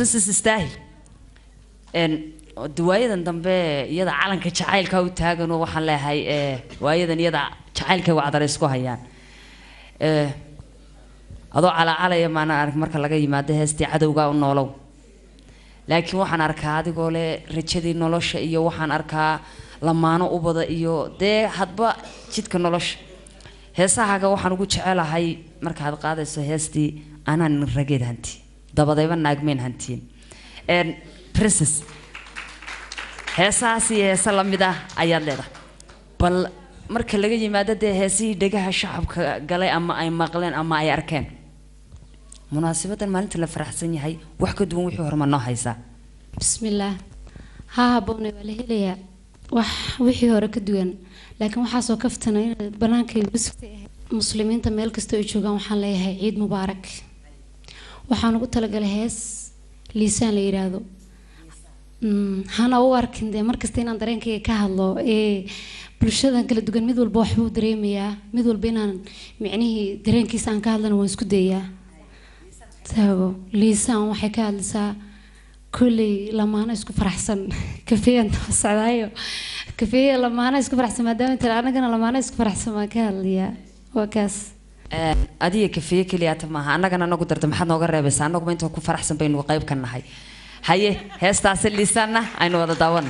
princess istaahi دوايدن dambe iyada calanka jacaylka u taagan oo waxaan leeyahay waayadan iyada jacaylka wacdar isku hayaan adoo calaalaya maana arag marka laga yimaado heestii cadawga u noolow laakiin waxaan arkaa adigoo le rajadii nolosha iyo waxaan arkaa lamaano u bada iyo hadba jidka nolosha heesahaga waxaan ugu jecelahay markaad qaadayso heestii anaan rageed hanti dabadayba naagmeen hantiin princess heesaasi heesa lamid ah ayaad leedahay bal marka laga yimaado heesihii dhagaha shacabka galay ama ay maqleen ama ay arkeen munaasabadan maalinta la faraxsan yahay wax ka duwan wixii hore ma noo haysaa bismillaah ها بوني ولا هليا وحي هورا كدوان لكن waxaa soo kaftanay banaanka muslimiin ta meel kasto ay joogan waxaan leeyahay ciid mubaarak waxaan ugu talagalay hees liisaan la yiraahdo hana u arkin markasta inaan dareenkayga ka hadlo bulshada kala duwan mid walba wax uu dareemayaa mid walba inaan micnihii dareenkiisa aan ka hadlana waan isku dayaa tago liisaan waxay ka hadlaysaa كلي لما أنا إسكو فرحسن كفاية سعدايو كفاية لما أنا إسكو فرحسن ما دام أنت أنا كنا لما أنا إسكو فرحسن ما كان ليا وكاس أدي كفاية كليات ما أنا كنا نقدر تمحض نقرر بس أنا كمان تكون فرحسن بين وقايب كنا هاي هستعسل لساننا أنا وضع داون